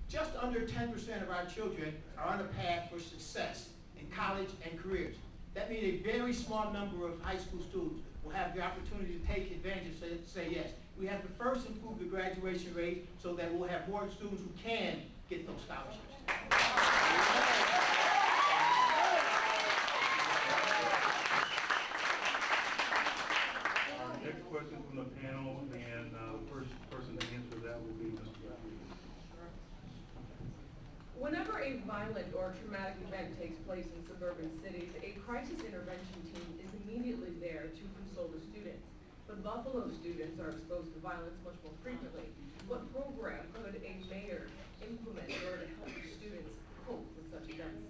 just under 10% of our children are on a path for success in college and careers. That means a very small number of high school students will have the opportunity to take advantage and say yes. We have to first improve the graduation rate so that we'll have more students who can get those scholarships. Next question from the panel, and the first person to answer that will be Mr. Rodriguez. Whenever a violent or traumatic event takes place in suburban cities, a crisis intervention team is immediately there to console the students. But Buffalo students are exposed to violence much more frequently. What program could a mayor implement in order to help the students cope with such events?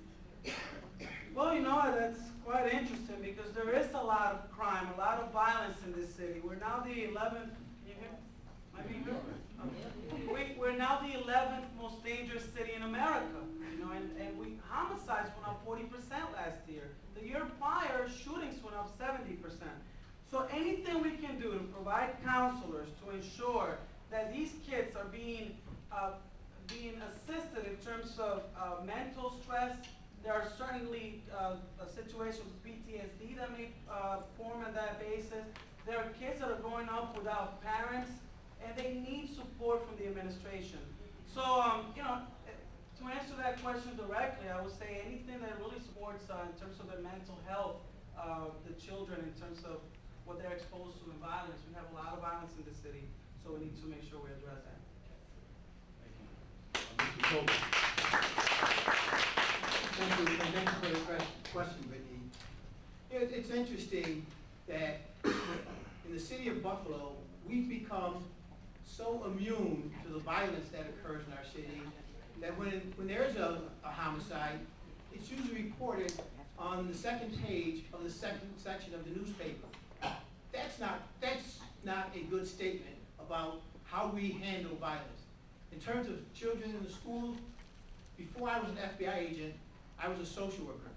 Well, you know, that's quite interesting because there is a lot of crime, a lot of violence in this city. We're now the 11th, can you hear me? Am I being heard? Okay. We're now the 11th most dangerous city in America, you know, and homicides went up 40% last year. The year prior, shootings went up 70%. So anything we can do to provide counselors to ensure that these kids are being assisted in terms of mental stress. There are certainly situations with PTSD that may form on that basis. There are kids that are growing up without parents, and they need support from the administration. So, you know, to answer that question directly, I would say anything that really supports in terms of their mental health, the children in terms of what they're exposed to in violence. We have a lot of violence in the city, so we need to make sure we address that. Thank you. Mr. Tobin. Thank you for the question, Brittany. It's interesting that in the city of Buffalo, we've become so immune to the violence that occurs in our city that when there is a homicide, it's usually reported on the second page of the second section of the newspaper. That's not a good statement about how we handle violence. In terms of children in the schools, before I was an FBI agent, I was a social worker.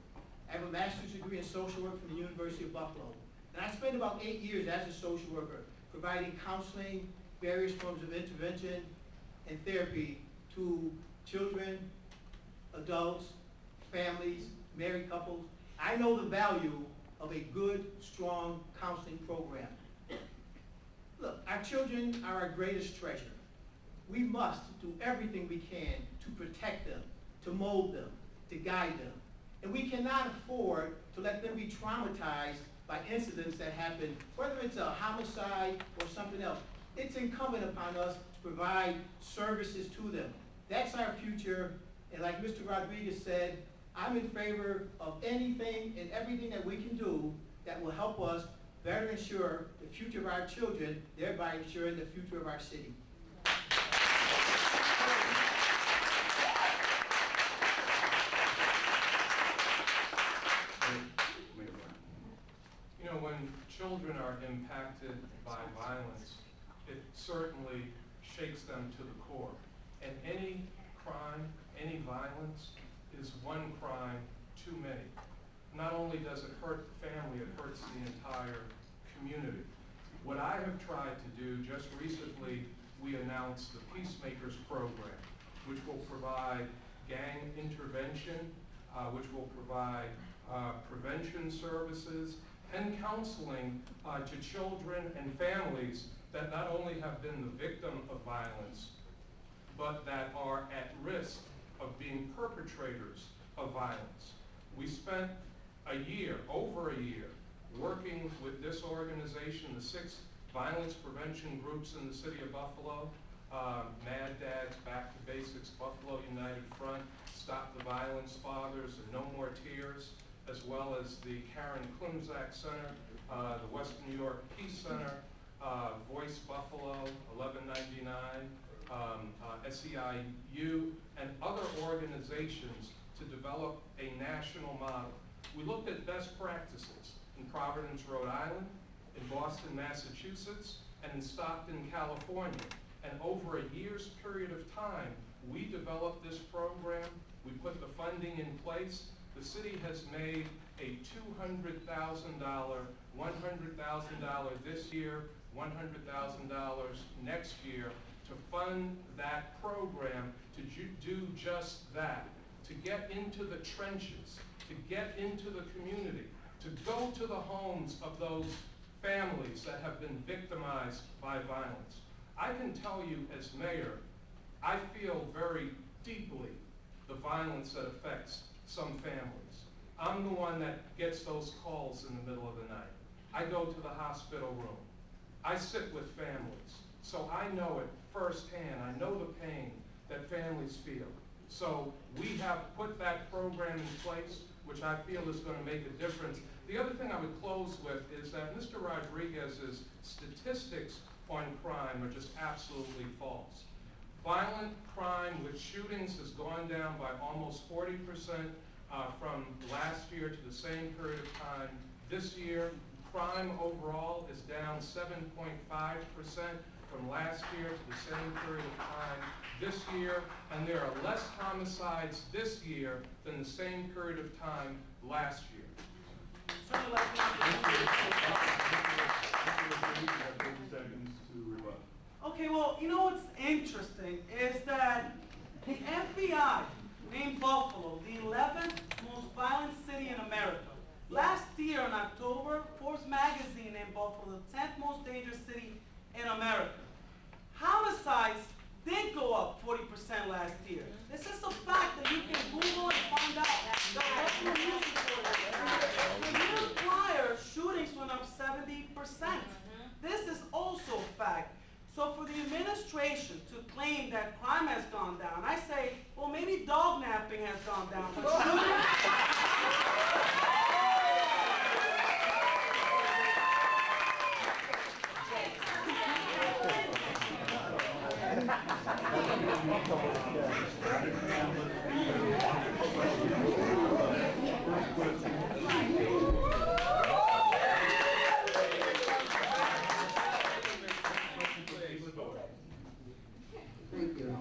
I have a master's degree in social work from the University of Buffalo. And I spent about 8 years as a social worker, providing counseling, various forms of intervention and therapy to children, adults, families, married couples. I know the value of a good, strong counseling program. Look, our children are our greatest treasure. We must do everything we can to protect them, to mold them, to guide them. And we cannot afford to let them be traumatized by incidents that happen, whether it's a homicide or something else. It's incumbent upon us to provide services to them. That's our future, and like Mr. Rodriguez said, I'm in favor of anything and everything that we can do that will help us better ensure the future of our children, thereby ensuring the future of our city. You know, when children are impacted by violence, it certainly shakes them to the core. And any crime, any violence is one crime too many. Not only does it hurt the family, it hurts the entire community. What I have tried to do, just recently we announced the Peacemakers program, which will provide gang intervention, which will provide prevention services and counseling to children and families that not only have been the victim of violence, but that are at risk of being perpetrators of violence. We spent over a year, working with this organization, the 6 violence prevention groups in the city of Buffalo, Mad Dads, Back to Basics, Buffalo United Front, Stop the Violence Fathers, and No More Tears, as well as the Karen Klimzak Center, the Western New York Peace Center, Voice Buffalo, 1199, SEIU, and other organizations to develop a national model. We looked at best practices in Providence, Rhode Island, in Boston, Massachusetts, and in Stockton, California. And over a year's period of time, we developed this program. We put the funding in place. The city has made a $200,000, $100,000 this year, $100,000 next year to fund that program to do just that, to get into the trenches, to get into the community, to go to the homes of those families that have been victimized by violence. I can tell you as mayor, I feel very deeply the violence that affects some families. I'm the one that gets those calls in the middle of the night. I go to the hospital room. I sit with families. So I know it firsthand. I know the pain that families feel. So we have put that program in place, which I feel is going to make a difference. The other thing I would close with is that Mr. Rodriguez's statistics on crime are just absolutely false. Violent crime with shootings has gone down by almost 40% from last year to the same period of time this year. Crime overall is down 7.5% from last year to the same period of time this year, and there are less homicides this year than the same period of time last year. Okay, well, you know what's interesting is that the FBI named Buffalo the 11th most violent city in America. Last year in October, Forbes magazine named Buffalo the 10th most dangerous city in America. Homicides did go up 40% last year. This is a fact that you can Google and find out. The Buffalo News reported. The year prior, shootings went up 70%. This is also a fact. So for the administration to claim that crime has gone down, I say, well, maybe dog napping has gone down. Thank you.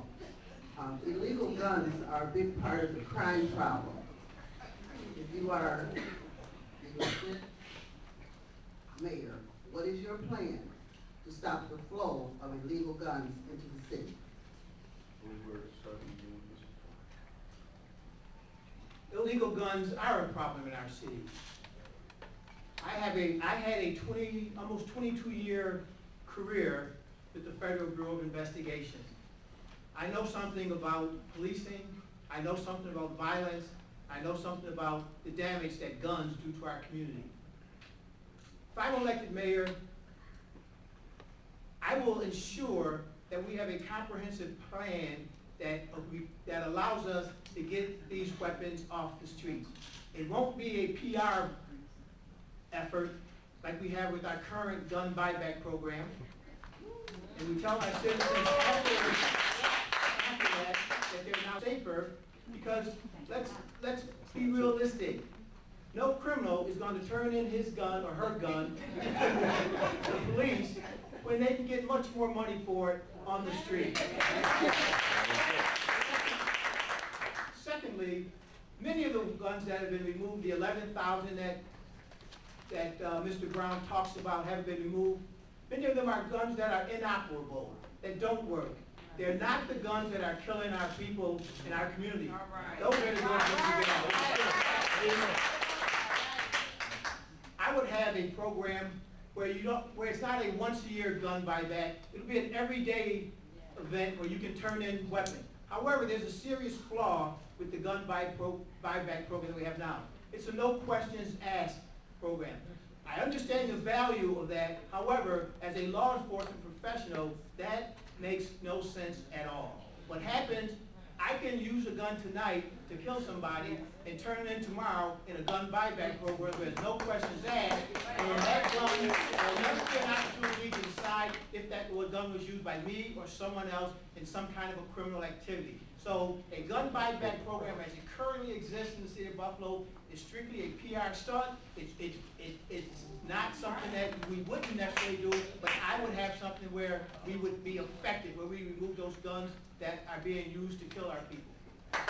Illegal guns are a big part of the crime problem. If you are the elected mayor, what is your plan to stop the flow of illegal guns into the city? Illegal guns are a problem in our city. I had a almost 22-year career with the Federal Bureau of Investigation. I know something about policing, I know something about violence, I know something about the damage that guns do to our community. If I'm elected mayor, I will ensure that we have a comprehensive plan that allows us to get these weapons off the streets. It won't be a PR effort like we have with our current gun buyback program. And we tell our citizens after that they're now safer, because let's be realistic. No criminal is going to turn in his gun or her gun to the police when they can get much more money for it on the street. Secondly, many of the guns that have been removed, the 11,000 that Mr. Brown talks about haven't been removed, many of them are guns that are inoperable, that don't work. They're not the guns that are killing our people in our community. Those are the guns that we get out. I would have a program where it's not a once-a-year gun buyback. It'll be an everyday event where you can turn in weapons. However, there's a serious flaw with the gun buyback program that we have now. It's a no questions asked program. I understand the value of that. However, as a law enforcement professional, that makes no sense at all. What happens, I can use a gun tonight to kill somebody and turn it in tomorrow in a gun buyback program where there's no questions asked, and that gun will never be an opportunity to decide if that gun was used by me or someone else in some kind of a criminal activity. So a gun buyback program as it currently exists in the city of Buffalo is strictly a PR stunt. It's not something that we wouldn't necessarily do, but I would have something where we would be effective, where we remove those guns that are being used to kill our people. This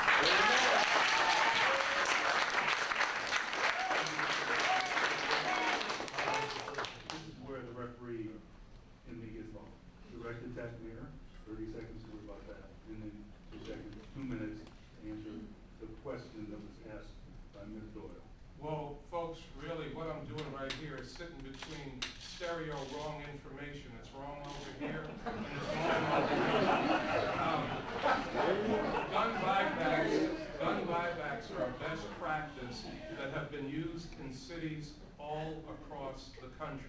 is where the referee in me gets involved. Direct attack mayor, 30 seconds to rebut that, and then 2 seconds, 2 minutes. practice that have been used in cities all across the country.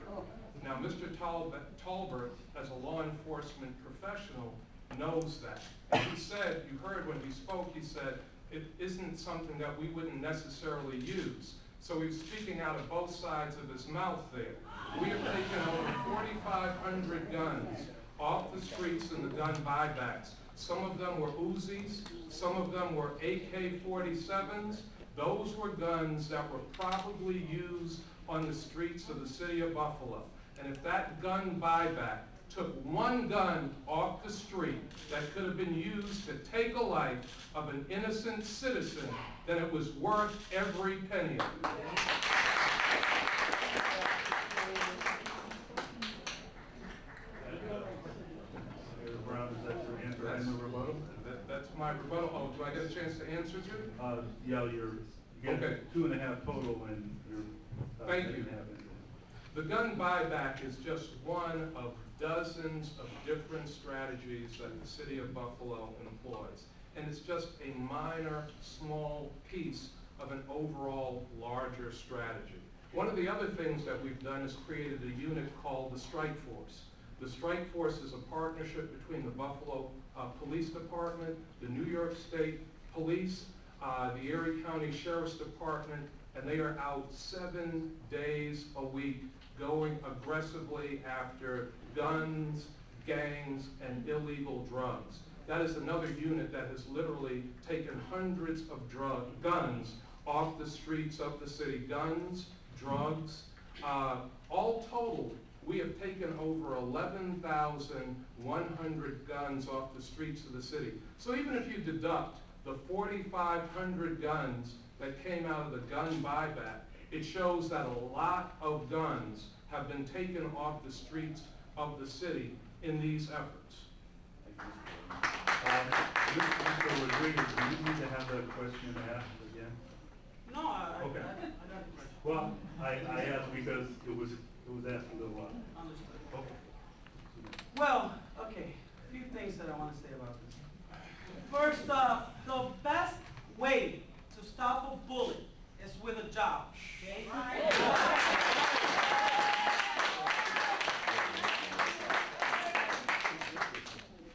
Now, Mr. Talbert, as a law enforcement professional, knows that. And he said, you heard when he spoke, he said, it isn't something that we wouldn't necessarily use. So he's speaking out of both sides of his mouth there. We have taken over 4,500 guns off the streets in the gun buybacks. Some of them were Uzis, some of them were AK-47s. Those were guns that were probably used on the streets of the city of Buffalo. And if that gun buyback took one gun off the street that could have been used to take a life of an innocent citizen, then it was worth every penny of it. That's my rebuttal. Oh, do I get a chance to answer too? Yeah, you get Okay. 2.5 total, and you're Thank you. 3.5 into it. The gun buyback is just one of dozens of different strategies that the city of Buffalo employs. And it's just a minor, small piece of an overall larger strategy. One of the other things that we've done is created a unit called the Strike Force. The Strike Force is a partnership between the Buffalo Police Department, the New York State Police, the Erie County Sheriff's Department, and they are out 7 days a week going aggressively after guns, gangs, and illegal drugs. That is another unit that has literally taken hundreds of guns off the streets of the city. Guns, drugs, all total, we have taken over 11,100 guns off the streets of the city. So even if you deduct the 4,500 guns that came out of the gun buyback, it shows that a lot of guns have been taken off the streets of the city in these efforts. Mr. Rodriguez, do you need to have that question asked again? No, Okay. I got a question. Well, I asked because it was asked a little while. Understood. Okay. Well, okay, a few things that I want to say about this. First, the best way to stop a bullet is with a job. Okay?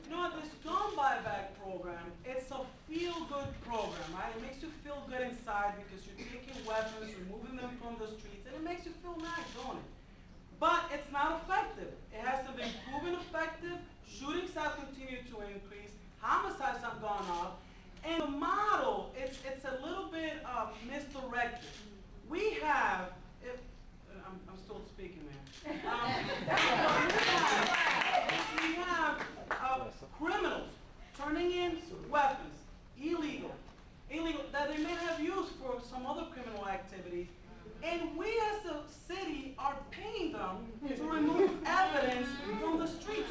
You know what, this gun buyback program, it's a feel-good program, right? It makes you feel good inside because you're taking weapons, removing them from the streets, and it makes you feel nice, don't it? But it's not effective. It hasn't been proven effective. Shootings have continued to increase. Homicides have gone up. And the model, it's a little bit misdirected. We have, I'm still speaking, man. We have criminals turning in weapons, illegal, that they may have used for some other criminal activities. And we as a city are paying them to remove evidence from the streets.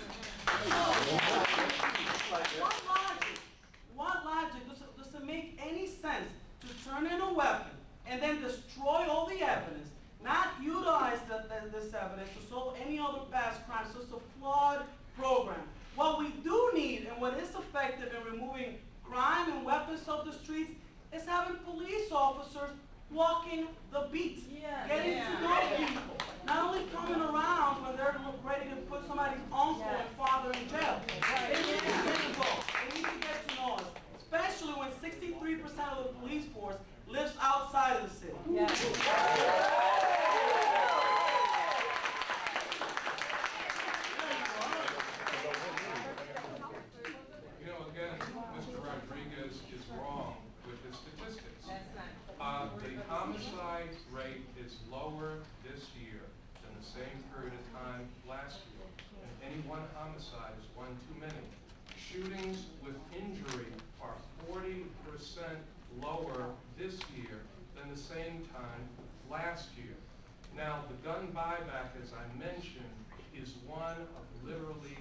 What logic does it make any sense to turn in a weapon and then destroy all the evidence, not utilize this evidence to solve any other past crimes? So it's a flawed program. What we do need and what is effective in removing crime and weapons off the streets is having police officers walking the beats, getting to know people, not only coming around when they're ready to put somebody's uncle and father in jail. They need to get involved. They need to get to know us, especially when 63% of the police force lives outside of the city. You know, again, Mr. Rodriguez is wrong with his statistics. The homicide rate is lower this year than the same period of time last year. And any one homicide is one too many. Shootings with injury are 40% lower this year than the same time last year. Now, the gun buyback, as I mentioned, is one of literally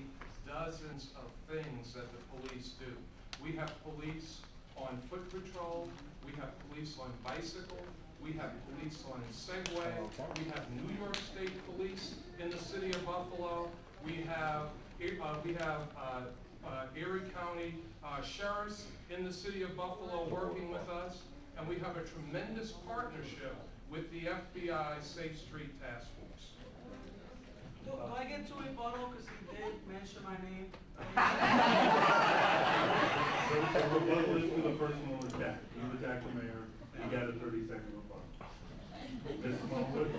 dozens of things that the police do. We have police on foot patrol, we have police on bicycle, we have police on Segway, we have New York State Police in the city of Buffalo, we have Erie County sheriffs in the city of Buffalo working with us. And we have a tremendous partnership with the FBI Safe Street Task Force. Do I get to rebuttal because he did mention my name? Rebuttal is to the personal attack. You attacked the mayor, you got a 30-second rebuttal. Ms. Smallwood?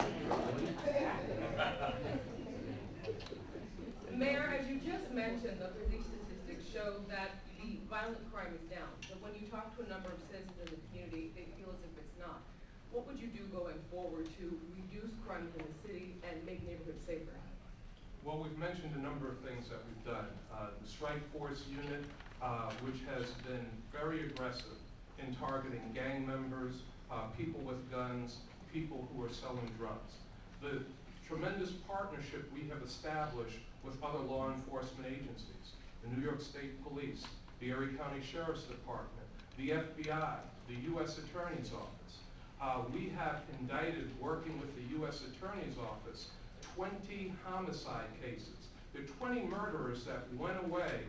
Mayor, as you just mentioned, the police statistics show that the violent crime is down. But when you talk to a number of citizens in the community, they feel as if it's not. What would you do going forward to reduce crime in the city and make neighborhoods safer? Well, we've mentioned a number of things that we've done. The Strike Force Unit, which has been very aggressive in targeting gang members, people with guns, people who are selling drugs. The tremendous partnership we have established with other law enforcement agencies, the New York State Police, the Erie County Sheriff's Department, the FBI, the U.S. Attorney's Office. We have indicted, working with the U.S. Attorney's Office, 20 homicide cases. There are 20 murderers that went away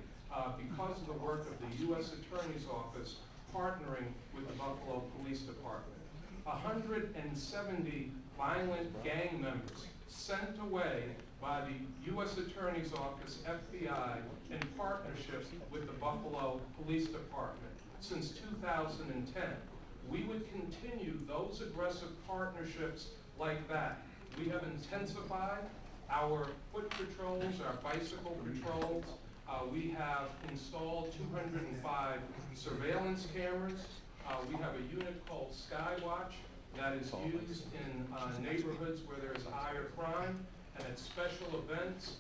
because of the work of the U.S. Attorney's Office partnering with the Buffalo Police Department. 170 violent gang members sent away by the U.S. Attorney's Office, FBI, in partnership with the Buffalo Police Department since 2010. We would continue those aggressive partnerships like that. We have intensified our foot patrols, our bicycle patrols. We have installed 205 surveillance cameras. We have a unit called Skywatch that is used in neighborhoods where there's higher crime and at special events.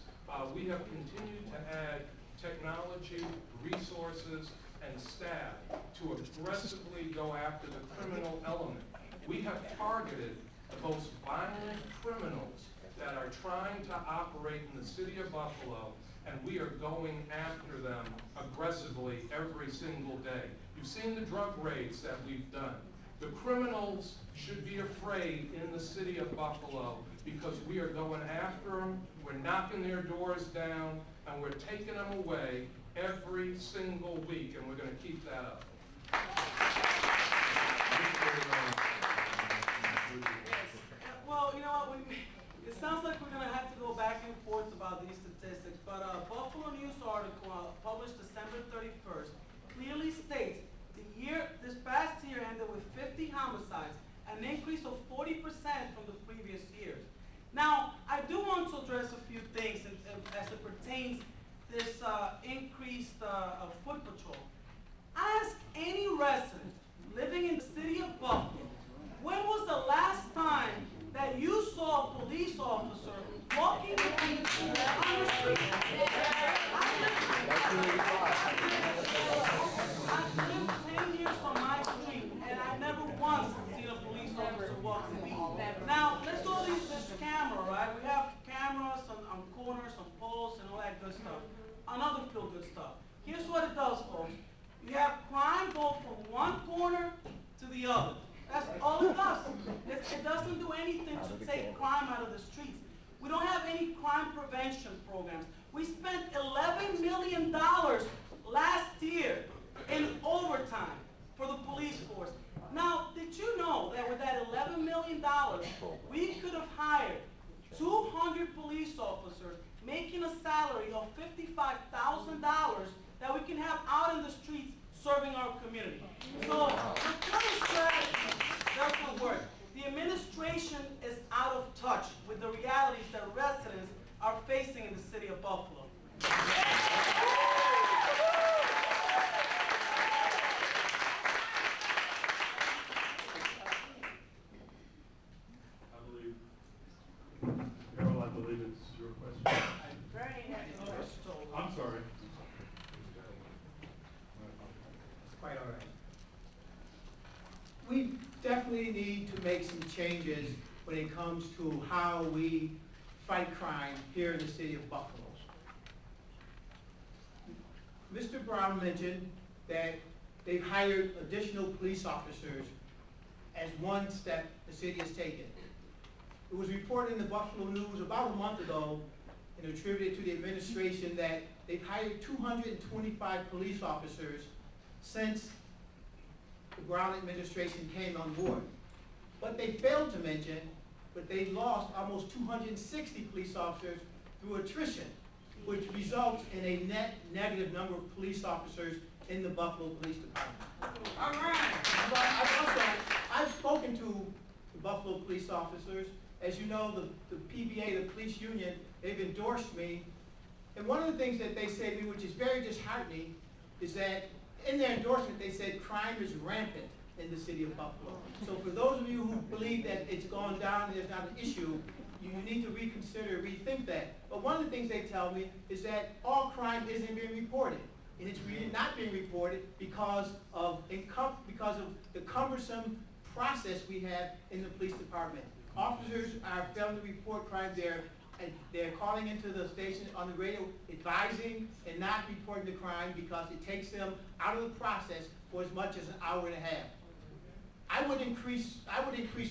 We have continued to add technology, resources, and staff to aggressively go after the criminal element. We have targeted the most violent criminals that are trying to operate in the city of Buffalo, and we are going after them aggressively every single day. You've seen the drug raids that we've done. The criminals should be afraid in the city of Buffalo because we are going after them, we're knocking their doors down, and we're taking them away every single week, and we're going to keep that up. Well, you know what, it sounds like we're gonna have to go back and forth about these statistics, but a Buffalo News article published December 31st clearly states this past year ended with 50 homicides, an increase of 40% from the previous years. Now, I do want to address a few things as it pertains this increased foot patrol. Ask any resident living in the city of Buffalo, when was the last time that you saw a police officer walking on the street? I've lived 10 years on my street, and I've never once seen a police officer walking me. Now, let's go to this camera, right? We have cameras on corners, on poles, and all that good stuff. Another feel-good stuff. Here's what it does, folks. You have crime go from one corner to the other. That's all it does. It doesn't do anything to take crime out of the streets. We don't have any crime prevention programs. We spent $11 million last year in overtime for the police force. Now, did you know that with that $11 million, we could have hired 200 police officers making a salary of $55,000 that we can have out in the streets serving our community. So the current strategy doesn't work. The administration is out of touch with the realities that residents are facing in the city of Buffalo. I believe, Mayoral, I believe it's your question. I'm sorry. Quite all right. We definitely need to make some changes when it comes to how we fight crime here in the city of Buffalo. Mr. Brown mentioned that they've hired additional police officers as one step the city has taken. It was reported in the Buffalo News about a month ago and attributed to the administration that they've hired 225 police officers since the Brown administration came on board. But they failed to mention, but they lost almost 260 police officers through attrition, which results in a net negative number of police officers in the Buffalo Police Department. All right. I've spoken to the Buffalo police officers. As you know, the PBA, the police union, they've endorsed me. And one of the things that they say to me, which is very disheartening, is that in their endorsement, they said crime is rampant in the city of Buffalo. So for those of you who believe that it's gone down and there's not an issue, you need to reconsider, rethink that. But one of the things they tell me is that all crime isn't being reported. And it's really not being reported because of the cumbersome process we have in the police department. Officers are failing to report crime. They're calling into the station on the radio, advising and not reporting the crime because it takes them out of the process for as much as an hour and a half. I would increase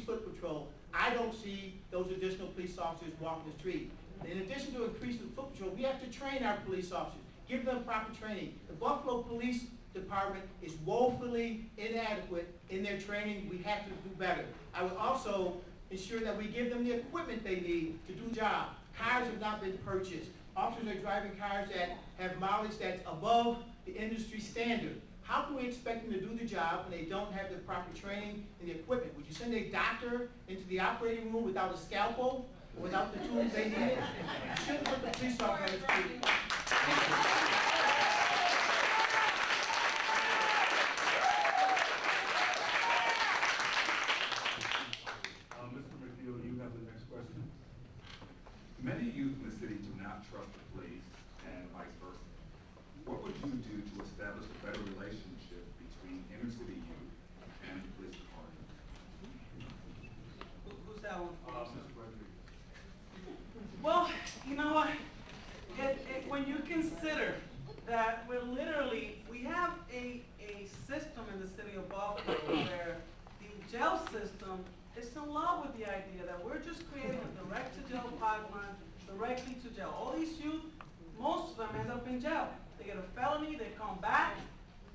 foot patrol. I don't see those additional police officers walking the street. In addition to increasing foot patrol, we have to train our police officers, give them proper training. The Buffalo Police Department is woefully inadequate in their training. We have to do better. I would also ensure that we give them the equipment they need to do the job. Cars have not been purchased. Officers are driving cars that have mileage that's above the industry standard. How can we expect them to do the job when they don't have the proper training and the equipment? Would you send a doctor into the operating room without a scalpel, or without the tools they needed? You shouldn't put the police officer on the street. Mr. McNeil, you have the next question. Many youth in the city do not trust the police and vice versa. What would you do to establish a better relationship between inner city youth and the police department? Who's that one? Mr. Rodriguez. Well, you know what? When you consider that we have a system in the city of Buffalo where the jail system is in love with the idea that we're just creating a direct-to-jail pipeline, directly to jail. All these youth, most of them end up in jail. They get a felony, they come back,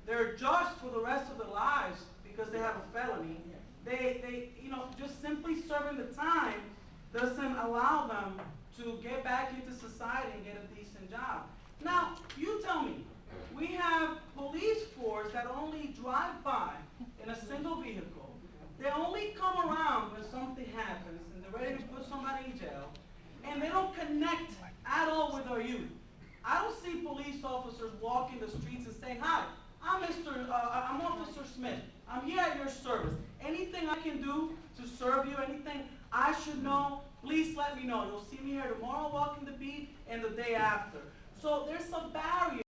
they're judged for the rest of their lives because they have a felony. They just simply serving the time doesn't allow them to get back into society and get a decent job. Now, you tell me, we have police force that only drive by in a single vehicle. They only come around when something happens and they're ready to put somebody in jail, and they don't connect at all with our youth. I don't see police officers walking the streets and saying, "Hi, I'm Officer Smith. I'm here at your service. Anything I can do to serve you, anything I should know, please let me know. You'll see me here tomorrow walking the beat and the day after." So there's a barrier.